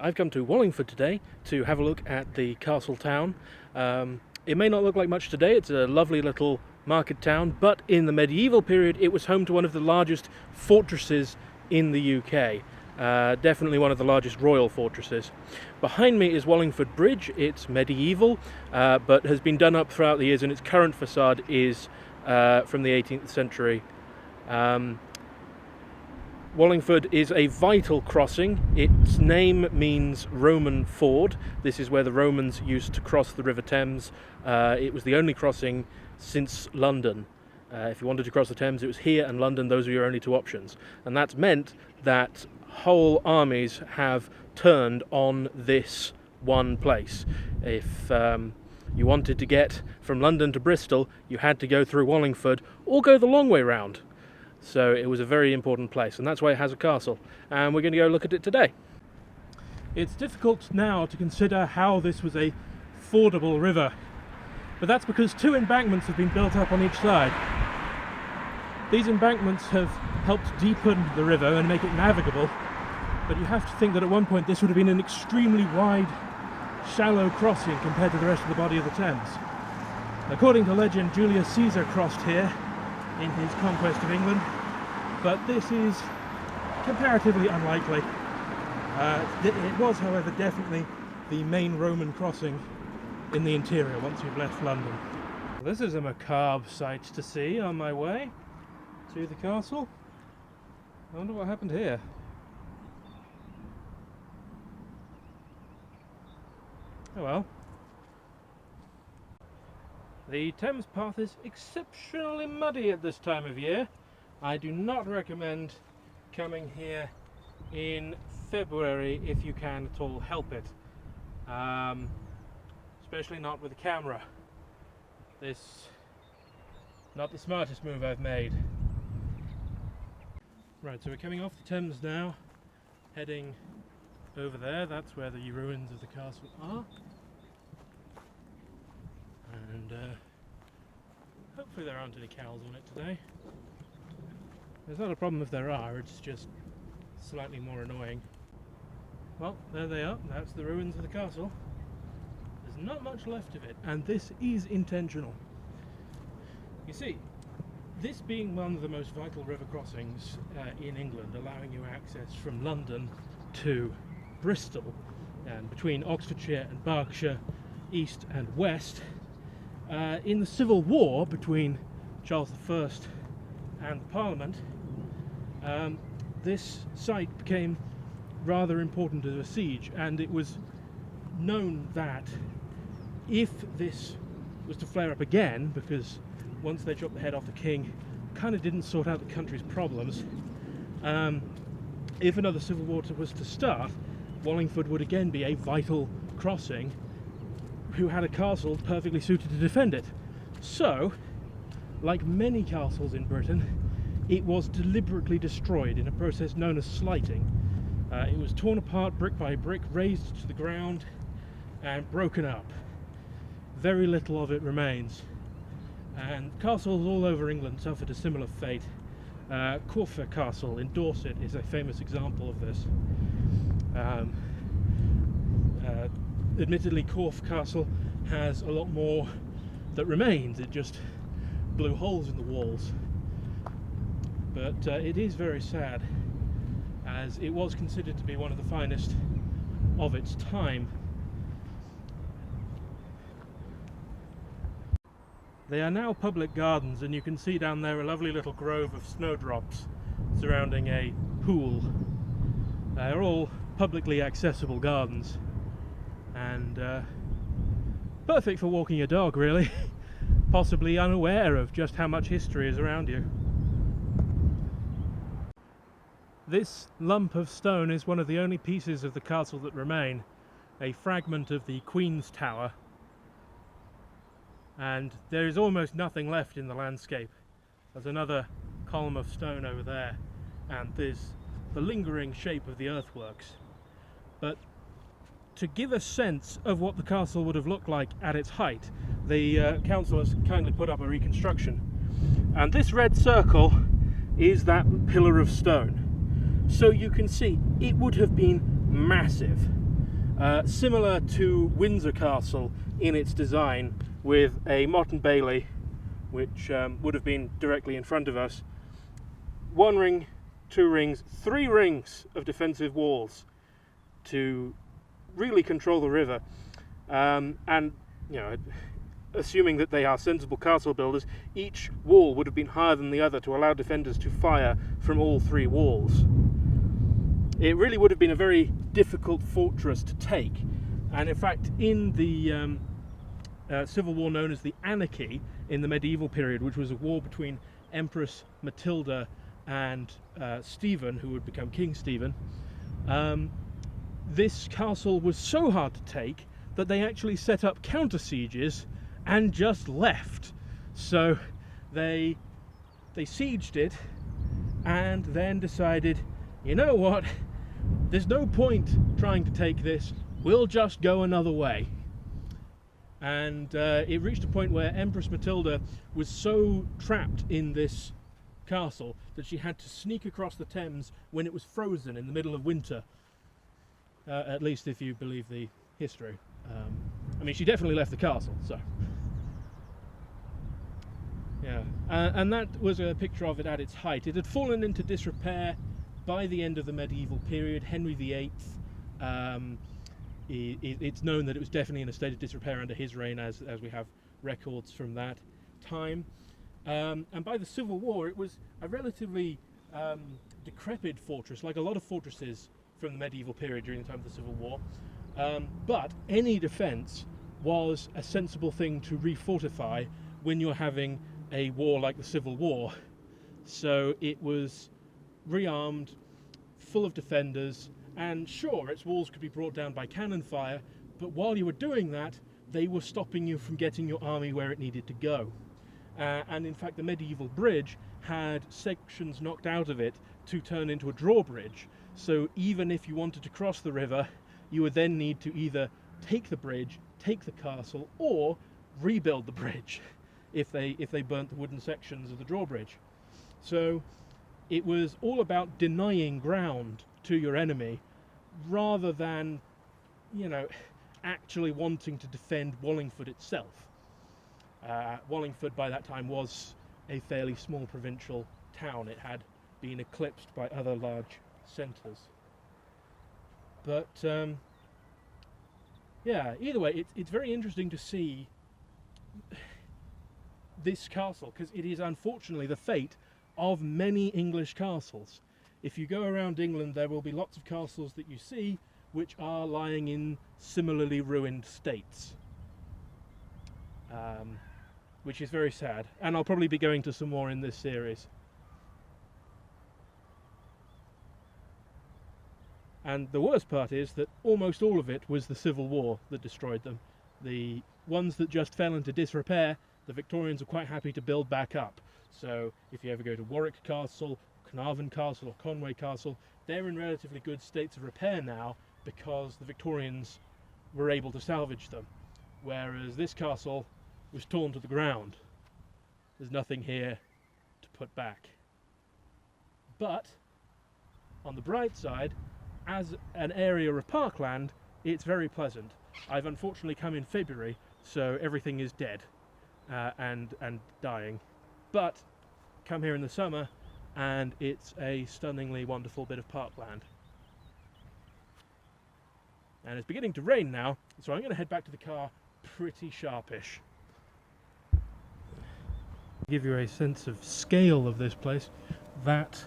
I've come to Wallingford today to have a look at the castle town. It may not look like much today, it's a lovely little market town, but in the medieval period it was home to one of the largest fortresses in the UK. Definitely one of the largest royal fortresses. Behind me is Wallingford Bridge. It's medieval, but has been done up throughout the years, and its current facade is from the 18th century. Wallingford is a vital crossing. Its name means Roman ford. This is where the Romans used to cross the River Thames. It was the only crossing since London. If you wanted to cross the Thames, it was here and London. Those were your only two options. And that's meant that whole armies have turned on this one place. If you wanted to get from London to Bristol, you had to go through Wallingford or go the long way round. So it was a very important place, and that's why it has a castle. And we're going to go look at it today. It's difficult now to consider how this was a fordable river, but that's because two embankments have been built up on each side. These embankments have helped deepen the river and make it navigable, but you have to think that at one point this would have been an extremely wide, shallow crossing compared to the rest of the body of the Thames. According to legend, Julius Caesar crossed here in his conquest of England, but this is comparatively unlikely. It was, however, definitely the main Roman crossing in the interior once you've left London. This is a macabre sight to see on my way to the castle. I wonder what happened here. Oh well. The Thames path is exceptionally muddy at this time of year. I do not recommend coming here in February if you can at all help it. Especially not with a camera. This not the smartest move I've made. Right, so we're coming off the Thames now, heading over there. That's where the ruins of the castle are. And hopefully there aren't any cows on it today. There's not a problem if there are, it's just slightly more annoying. Well, there they are. That's the ruins of the castle. There's not much left of it, and this is intentional. You see, this being one of the most vital river crossings in England, allowing you access from London to Bristol, and between Oxfordshire and Berkshire, east and west, in the Civil War between Charles I and the Parliament, this site became rather important as a siege, and it was known that if this was to flare up again, because once they chopped the head off the king, kind of didn't sort out the country's problems, if another civil war was to start, Wallingford would again be a vital crossing who had a castle perfectly suited to defend it. So, like many castles in Britain, it was deliberately destroyed in a process known as slighting. It was torn apart brick by brick, razed to the ground, and broken up. Very little of it remains. And castles all over England suffered a similar fate. Corfe Castle in Dorset is a famous example of this. Admittedly, Corfe Castle has a lot more that remains. It just blew holes in the walls. But it is very sad, as it was considered to be one of the finest of its time. They are now public gardens, and you can see down there a lovely little grove of snowdrops surrounding a pool. They're all publicly accessible gardens, and perfect for walking your dog, really. Possibly unaware of just how much history is around you. This lump of stone is one of the only pieces of the castle that remain, a fragment of the Queen's Tower, and there is almost nothing left in the landscape. There's another column of stone over there, and there's the lingering shape of the earthworks. But to give a sense of what the castle would have looked like at its height, the council has kindly put up a reconstruction, and this red circle is that pillar of stone. So you can see it would have been massive. Similar to Windsor Castle in its design, with a motte and bailey, which would have been directly in front of us. 1 ring, 2 rings, 3 rings of defensive walls to really control the river. And, you know, assuming that they are sensible castle builders, each wall would have been higher than the other to allow defenders to fire from all 3 walls. It really would have been a very difficult fortress to take, and in fact in the civil war known as the Anarchy in the medieval period, which was a war between Empress Matilda and Stephen, who would become King Stephen, this castle was so hard to take that they actually set up counter sieges and just left. So they sieged it and then decided, you know what, there's no point trying to take this, we'll just go another way. And it reached a point where Empress Matilda was so trapped in this castle that she had to sneak across the Thames when it was frozen in the middle of winter, at least if you believe the history. I mean, she definitely left the castle, so yeah. And that was a picture of it at its height. It had fallen into disrepair by the end of the medieval period. Henry VIII, it's known that it was definitely in a state of disrepair under his reign, as we have records from that time. And by the Civil War, it was a relatively decrepit fortress, like a lot of fortresses from the medieval period during the time of the Civil War. But any defence was a sensible thing to refortify when you're having a war like the Civil War. So it was rearmed, full of defenders, and sure, its walls could be brought down by cannon fire, but while you were doing that, they were stopping you from getting your army where it needed to go. And in fact, the medieval bridge had sections knocked out of it to turn into a drawbridge. So even if you wanted to cross the river, you would then need to either take the bridge, take the castle, or rebuild the bridge if they burnt the wooden sections of the drawbridge. So it was all about denying ground to your enemy rather than, you know, actually wanting to defend Wallingford itself. Wallingford by that time was a fairly small provincial town. It had been eclipsed by other large centres. But yeah, either way, it's very interesting to see this castle, because it is unfortunately the fate of many English castles. If you go around England, there will be lots of castles that you see which are lying in similarly ruined states, which is very sad, and I'll probably be going to some more in this series. And the worst part is that almost all of it was the Civil War that destroyed them. The ones that just fell into disrepair, the Victorians are quite happy to build back up. So if you ever go to Warwick Castle, Carnarvon Castle or Conway Castle, they're in relatively good states of repair now because the Victorians were able to salvage them. Whereas this castle was torn to the ground. There's nothing here to put back. But on the bright side, as an area of parkland, it's very pleasant. I've unfortunately come in February, so everything is dead and dying. But come here in the summer and it's a stunningly wonderful bit of parkland. And it's beginning to rain now, so I'm going to head back to the car pretty sharpish. Give you a sense of scale of this place. That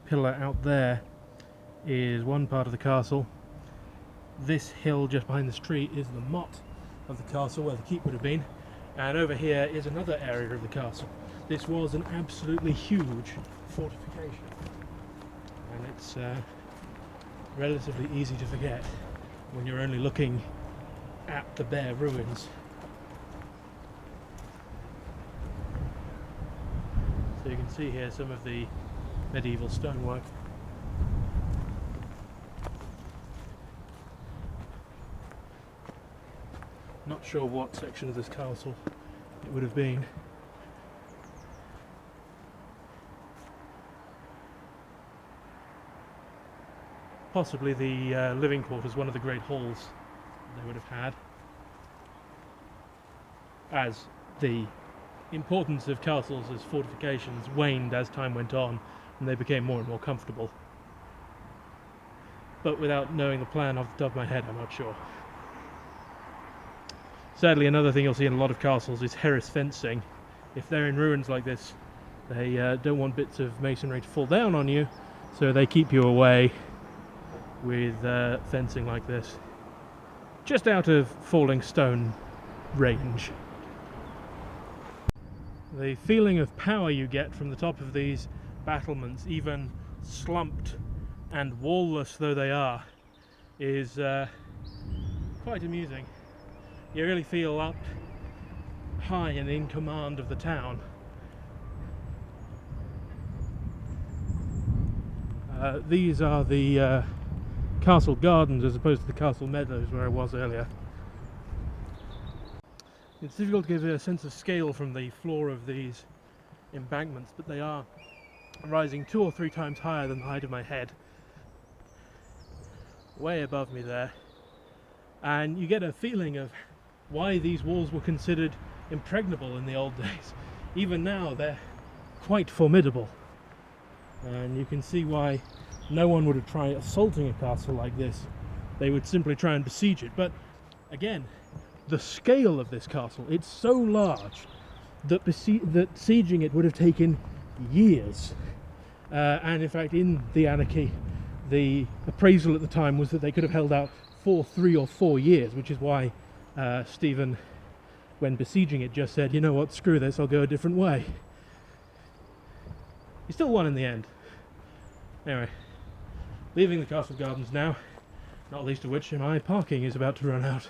pillar out there is one part of the castle. This hill just behind this tree is the motte of the castle where the keep would have been, and over here is another area of the castle. This was an absolutely huge fortification, and it's relatively easy to forget when you're only looking at the bare ruins. So you can see here some of the medieval stonework. Not sure what section of this castle it would have been. possibly the living quarters, one of the great halls they would have had, as the importance of castles as fortifications waned as time went on and they became more and more comfortable. But without knowing the plan off the top of my head, I'm not sure. Sadly, another thing you'll see in a lot of castles is terrace fencing. If they're in ruins like this, they don't want bits of masonry to fall down on you, so they keep you away with fencing like this, just out of falling stone range. The feeling of power you get from the top of these battlements, even slumped and wall-less though they are, is quite amusing. You really feel up high and in command of the town. These are the castle gardens as opposed to the castle meadows where I was earlier. It's difficult to give a sense of scale from the floor of these embankments, but they are rising 2 or 3 times higher than the height of my head. Way above me there. And you get a feeling of why these walls were considered impregnable in the old days. Even now they're quite formidable. And you can see why no one would have tried assaulting a castle like this. They would simply try and besiege it. But again, the scale of this castle, it's so large that sieging it would have taken years. And in fact, in the Anarchy, the appraisal at the time was that they could have held out for 3 or 4 years, which is why Stephen, when besieging it, just said, you know what, screw this, I'll go a different way. He still won in the end. Anyway, leaving the castle gardens now, not least of which my parking is about to run out.